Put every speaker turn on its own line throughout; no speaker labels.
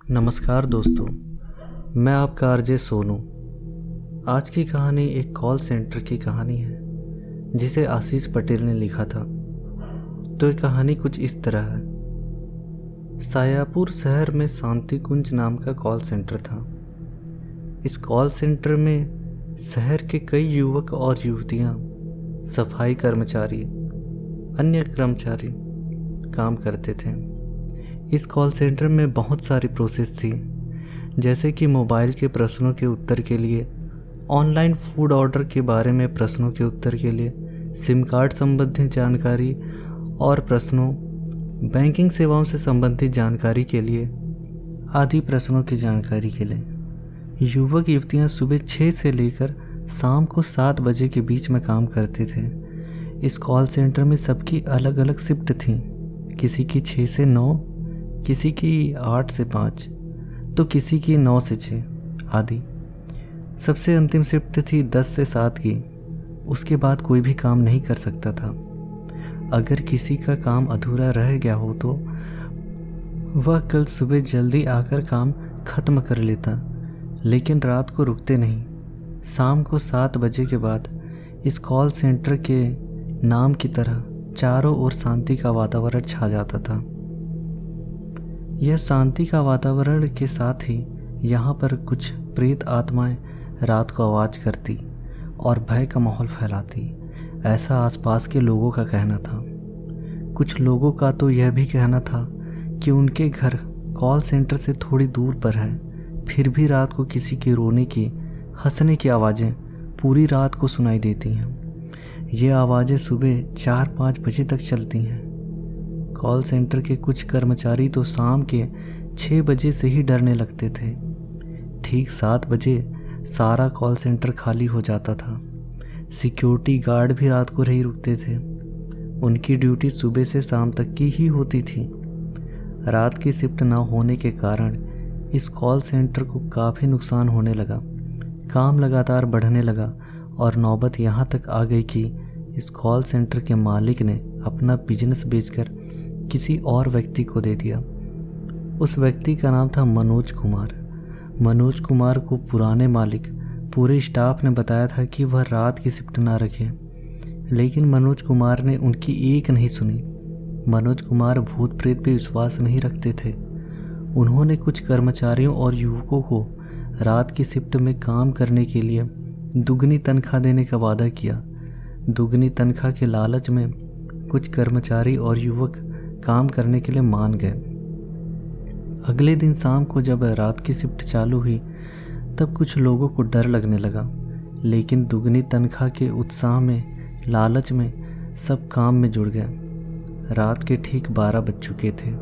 नमस्कार दोस्तों, मैं आपका आरजे सोनू। आज की कहानी एक कॉल सेंटर की कहानी है जिसे आशीष पटेल ने लिखा था। तो ये कहानी कुछ इस तरह है। सायापुर शहर में शांति कुंज नाम का कॉल सेंटर था। इस कॉल सेंटर में शहर के कई युवक और युवतियां, सफाई कर्मचारी, अन्य कर्मचारी काम करते थे। इस कॉल सेंटर में बहुत सारी प्रोसेस थी, जैसे कि मोबाइल के प्रश्नों के उत्तर के लिए, ऑनलाइन फूड ऑर्डर के बारे में प्रश्नों के उत्तर के लिए, सिम कार्ड संबंधित जानकारी और प्रश्नों, बैंकिंग सेवाओं से संबंधित जानकारी के लिए आदि प्रश्नों की जानकारी के लिए युवक युवतियां सुबह 6 से लेकर शाम को 7 बजे के बीच में काम करते थे। इस कॉल सेंटर में सबकी अलग अलग शिफ्ट थी। किसी की 6 से 9, किसी की 8 से 5, तो किसी की 9 से 6 आदि। सबसे अंतिम शिफ्ट थी 10 से 7 की। उसके बाद कोई भी काम नहीं कर सकता था। अगर किसी का काम अधूरा रह गया हो तो वह कल सुबह जल्दी आकर काम खत्म कर लेता, लेकिन रात को रुकते नहीं। शाम को 7 बजे के बाद इस कॉल सेंटर के नाम की तरह चारों ओर शांति का वातावरण छा जाता था। यह शांति का वातावरण के साथ ही यहाँ पर कुछ प्रेत आत्माएं रात को आवाज़ करती और भय का माहौल फैलाती, ऐसा आसपास के लोगों का कहना था। कुछ लोगों का तो यह भी कहना था कि उनके घर कॉल सेंटर से थोड़ी दूर पर है, फिर भी रात को किसी के रोने की, हंसने की आवाज़ें पूरी रात को सुनाई देती हैं। ये आवाज़ें सुबह 4-5 बजे तक चलती हैं। कॉल सेंटर के कुछ कर्मचारी तो शाम के 6 बजे से ही डरने लगते थे। ठीक 7 बजे सारा कॉल सेंटर खाली हो जाता था। सिक्योरिटी गार्ड भी रात को नहीं रुकते थे। उनकी ड्यूटी सुबह से शाम तक की ही होती थी। रात की शिफ्ट ना होने के कारण इस कॉल सेंटर को काफ़ी नुकसान होने लगा। काम लगातार बढ़ने लगा और नौबत यहाँ तक आ गई कि इस कॉल सेंटर के मालिक ने अपना बिजनेस बेचकर किसी और व्यक्ति को दे दिया। उस व्यक्ति का नाम था मनोज कुमार। मनोज कुमार को पुराने मालिक, पूरे स्टाफ ने बताया था कि वह रात की शिफ्ट ना रखे, लेकिन मनोज कुमार ने उनकी एक नहीं सुनी। मनोज कुमार भूत प्रेत पे विश्वास नहीं रखते थे। उन्होंने कुछ कर्मचारियों और युवकों को रात की शिफ्ट में काम करने के लिए दुगनी तनख्वाह देने का वादा किया। दुगनी तनख्वाह के लालच में कुछ कर्मचारी और युवक काम करने के लिए मान गए। अगले दिन शाम को जब रात की शिफ्ट चालू हुई तब कुछ लोगों को डर लगने लगा, लेकिन दुगनी तनख्वाह के उत्साह में, लालच में सब काम में जुड़ गए। रात के ठीक 12 बज चुके थे।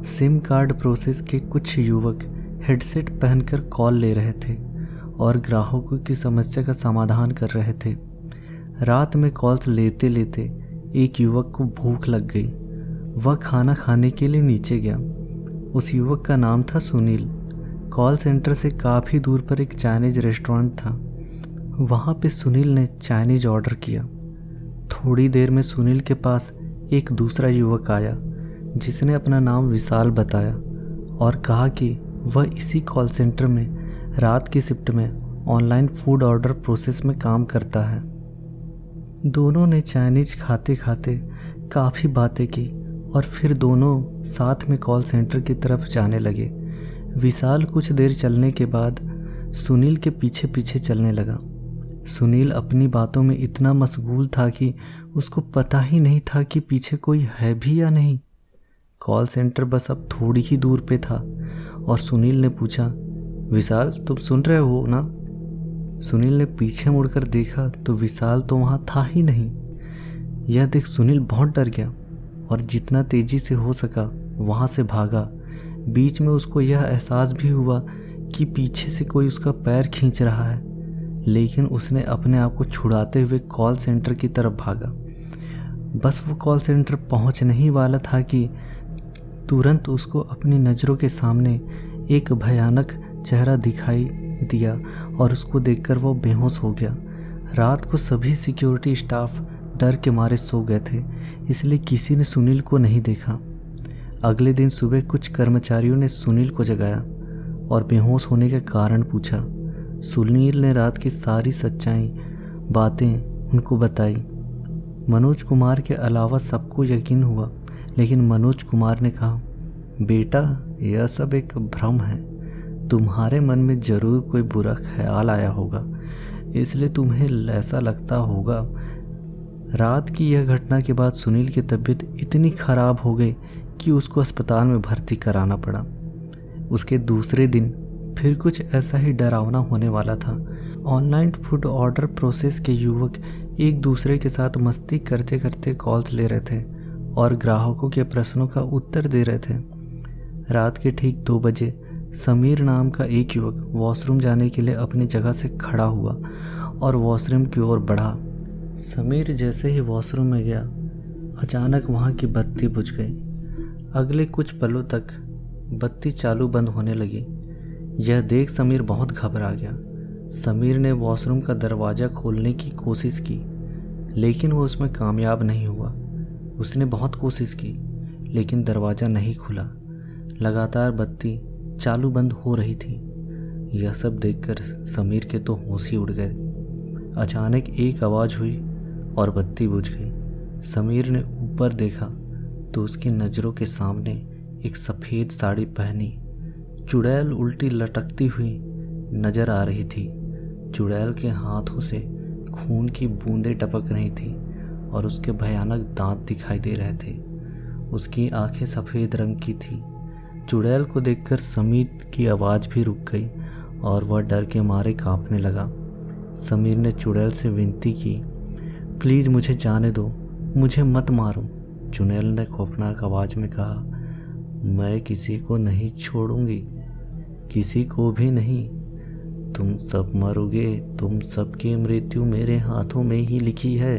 सिम कार्ड प्रोसेस के कुछ युवक हेडसेट पहनकर कॉल ले रहे थे और ग्राहकों की समस्या का समाधान कर रहे थे। रात में कॉल्स लेते लेते एक युवक को भूख लग गई। वह खाना खाने के लिए नीचे गया। उस युवक का नाम था सुनील। कॉल सेंटर से काफ़ी दूर पर एक चाइनीज रेस्टोरेंट था। वहाँ पे सुनील ने चाइनीज ऑर्डर किया। थोड़ी देर में सुनील के पास एक दूसरा युवक आया जिसने अपना नाम विशाल बताया और कहा कि वह इसी कॉल सेंटर में रात की शिफ्ट में ऑनलाइन फूड ऑर्डर प्रोसेस में काम करता है। दोनों ने चाइनीज खाते खाते काफ़ी बातें की और फिर दोनों साथ में कॉल सेंटर की तरफ जाने लगे। विशाल कुछ देर चलने के बाद सुनील के पीछे पीछे चलने लगा। सुनील अपनी बातों में इतना मशगूल था कि उसको पता ही नहीं था कि पीछे कोई है भी या नहीं। कॉल सेंटर बस अब थोड़ी ही दूर पे था और सुनील ने पूछा, विशाल तुम सुन रहे हो ना? सुनील ने पीछे मुड़कर देखा तो विशाल तो वहाँ था ही नहीं। यह देख सुनील बहुत डर गया और जितना तेजी से हो सका वहाँ से भागा। बीच में उसको यह एहसास भी हुआ कि पीछे से कोई उसका पैर खींच रहा है, लेकिन उसने अपने आप को छुड़ाते हुए कॉल सेंटर की तरफ भागा। बस वो कॉल सेंटर पहुँच नहीं वाला था कि तुरंत उसको अपनी नज़रों के सामने एक भयानक चेहरा दिखाई दिया और उसको देखकर वो बेहोश हो गया। रात को सभी सिक्योरिटी स्टाफ डर के मारे सो गए थे, इसलिए किसी ने सुनील को नहीं देखा। अगले दिन सुबह कुछ कर्मचारियों ने सुनील को जगाया और बेहोश होने का कारण पूछा। सुनील ने रात की सारी सच्चाई बातें उनको बताई। मनोज कुमार के अलावा सबको यकीन हुआ, लेकिन मनोज कुमार ने कहा, बेटा यह सब एक भ्रम है। तुम्हारे मन में जरूर कोई बुरा ख्याल आया होगा, इसलिए तुम्हें ऐसा लगता होगा। रात की यह घटना के बाद सुनील की तबीयत इतनी खराब हो गई कि उसको अस्पताल में भर्ती कराना पड़ा। उसके दूसरे दिन फिर कुछ ऐसा ही डरावना होने वाला था। ऑनलाइन फूड ऑर्डर प्रोसेस के युवक एक दूसरे के साथ मस्ती करते करते कॉल्स ले रहे थे और ग्राहकों के प्रश्नों का उत्तर दे रहे थे। रात के ठीक 2 बजे समीर नाम का एक युवक वॉशरूम जाने के लिए अपनी जगह से खड़ा हुआ और वॉशरूम की ओर बढ़ा। समीर जैसे ही वॉशरूम में गया, अचानक वहाँ की बत्ती बुझ गई। अगले कुछ पलों तक बत्ती चालू बंद होने लगी। यह देख समीर बहुत घबरा गया। समीर ने वॉशरूम का दरवाज़ा खोलने की कोशिश की, लेकिन वो उसमें कामयाब नहीं हुआ। उसने बहुत कोशिश की, लेकिन दरवाज़ा नहीं खुला। लगातार बत्ती चालू बंद हो रही थी। यह सब देखकर समीर के तो होश ही उड़ गए। अचानक एक आवाज़ हुई और बत्ती बुझ गई। समीर ने ऊपर देखा तो उसकी नज़रों के सामने एक सफ़ेद साड़ी पहनी चुड़ैल उल्टी लटकती हुई नज़र आ रही थी। चुड़ैल के हाथों से खून की बूंदें टपक रही थी और उसके भयानक दांत दिखाई दे रहे थे। उसकी आंखें सफ़ेद रंग की थी। चुड़ैल को देखकर समीर की आवाज़ भी रुक गई और वह डर के मारे कांपने लगा। समीर ने चुड़ैल से विनती की, प्लीज़ मुझे जाने दो, मुझे मत मारो। चुड़ैल ने खौफनाक आवाज़ में कहा, मैं किसी को नहीं छोड़ूंगी, किसी को भी नहीं। तुम सब मरोगे, तुम सबकी मृत्यु मेरे हाथों में ही लिखी है।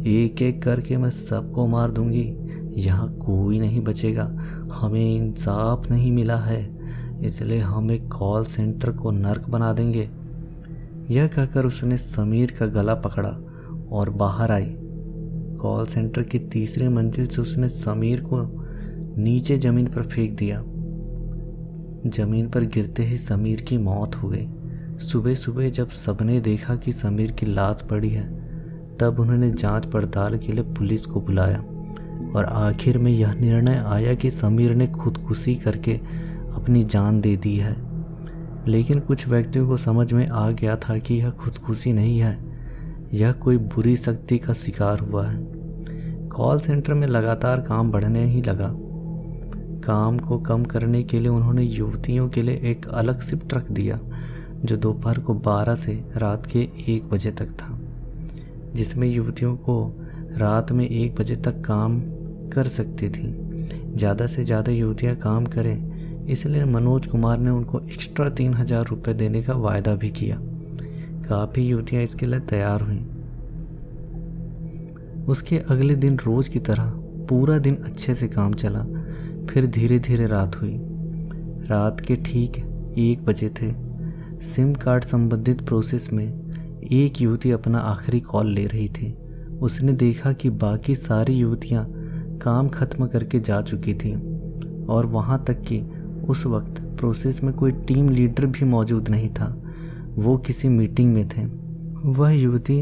एक एक करके मैं सबको मार दूंगी, यहाँ कोई नहीं बचेगा। हमें इंसाफ नहीं मिला है, इसलिए हम एक कॉल सेंटर को नर्क बना देंगे। यह कहकर उसने समीर का गला पकड़ा और बाहर आई। कॉल सेंटर की तीसरी मंजिल से उसने समीर को नीचे ज़मीन पर फेंक दिया। ज़मीन पर गिरते ही समीर की मौत हो गई। सुबह सुबह जब सबने देखा कि समीर की लाश पड़ी है, तब उन्होंने जांच पड़ताल के लिए पुलिस को बुलाया और आखिर में यह निर्णय आया कि समीर ने खुदकुशी करके अपनी जान दे दी है। लेकिन कुछ व्यक्तियों को समझ में आ गया था कि यह खुदकुशी नहीं है, यह कोई बुरी शक्ति का शिकार हुआ है। कॉल सेंटर में लगातार काम बढ़ने ही लगा। काम को कम करने के लिए उन्होंने युवतियों के लिए एक अलग शिफ्ट रख दिया, जो दोपहर को 12 से रात के 1 बजे तक था, जिसमें युवतियों को रात में 1 बजे तक काम कर सकती थी। ज़्यादा से ज़्यादा युवतियाँ काम करें, इसलिए मनोज कुमार ने उनको एक्स्ट्रा 3000 रुपये देने का वायदा भी किया। काफ़ी युवतियाँ इसके लिए तैयार हुईं। उसके अगले दिन रोज़ की तरह पूरा दिन अच्छे से काम चला। फिर धीरे धीरे रात हुई। रात के ठीक 1 बजे थे। सिम कार्ड संबंधित प्रोसेस में एक युवती अपना आखिरी कॉल ले रही थी। उसने देखा कि बाकी सारी युवतियां काम खत्म करके जा चुकी थी और वहां तक कि उस वक्त प्रोसेस में कोई टीम लीडर भी मौजूद नहीं था। वो किसी मीटिंग में थे। वह युवती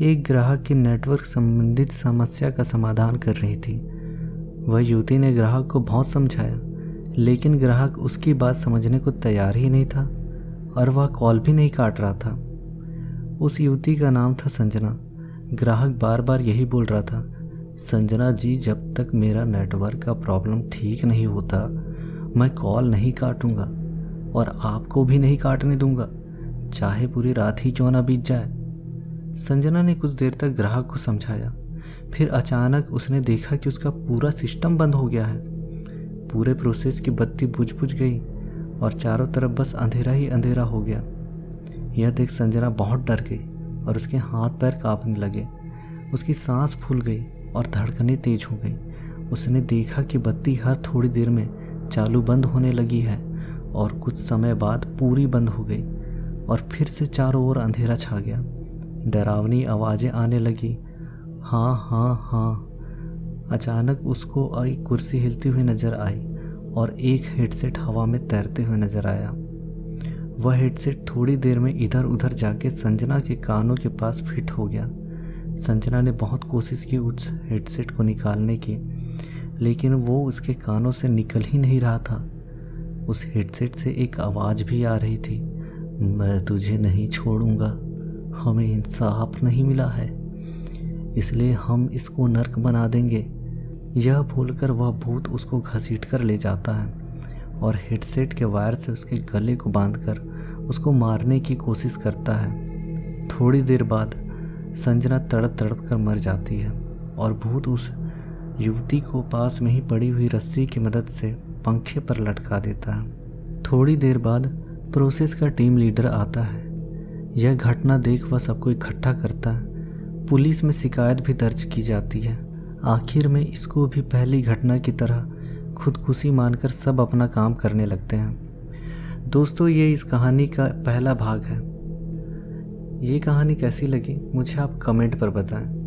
एक ग्राहक की नेटवर्क संबंधित समस्या का समाधान कर रही थी। वह युवती ने ग्राहक को बहुत समझाया, लेकिन ग्राहक उसकी बात समझने को तैयार ही नहीं था और वह कॉल भी नहीं काट रहा था। उस युवती का नाम था संजना। ग्राहक बार बार यही बोल रहा था, संजना जी, जब तक मेरा नेटवर्क का प्रॉब्लम ठीक नहीं होता मैं कॉल नहीं काटूंगा और आपको भी नहीं काटने दूंगा, चाहे पूरी रात ही क्यों ना बीत जाए। संजना ने कुछ देर तक ग्राहक को समझाया। फिर अचानक उसने देखा कि उसका पूरा सिस्टम बंद हो गया है। पूरे प्रोसेस की बत्ती बुझ गई और चारों तरफ बस अंधेरा ही अंधेरा हो गया। यह देख संजना बहुत डर गई और उसके हाथ पैर कांपने लगे। उसकी सांस फूल गई और धड़कनें तेज हो गई। उसने देखा कि बत्ती हर थोड़ी देर में चालू बंद होने लगी है और कुछ समय बाद पूरी बंद हो गई और फिर से चारों ओर अंधेरा छा गया। डरावनी आवाज़ें आने लगी, हाँ हाँ हाँ, अचानक उसको एक कुर्सी हिलती हुई नजर आई और एक हेडसेट हवा में तैरते हुए नजर आया। वह हेडसेट थोड़ी देर में इधर उधर जाके संजना के कानों के पास फिट हो गया। संजना ने बहुत कोशिश की उस हेडसेट को निकालने की, लेकिन वो उसके कानों से निकल ही नहीं रहा था। उस हेडसेट से एक आवाज़ भी आ रही थी, मैं तुझे नहीं छोड़ूंगा, हमें इंसाफ नहीं मिला है, इसलिए हम इसको नर्क बना देंगे। यह बोलकर वह भूत उसको घसीट कर ले जाता है और हेडसेट के वायर से उसके गले को बांधकर उसको मारने की कोशिश करता है। थोड़ी देर बाद संजना तड़प तड़प कर मर जाती है और भूत उस युवती को पास में ही पड़ी हुई रस्सी की मदद से पंखे पर लटका देता है। थोड़ी देर बाद प्रोसेस का टीम लीडर आता है। यह घटना देख वह सबको इकट्ठा करता है। पुलिस में शिकायत भी दर्ज की जाती है। आखिर में इसको भी पहली घटना की तरह खुदकुशी मानकर सब अपना काम करने लगते हैं। दोस्तों, ये इस कहानी का पहला भाग है। ये कहानी कैसी लगी मुझे आप कमेंट पर बताएं।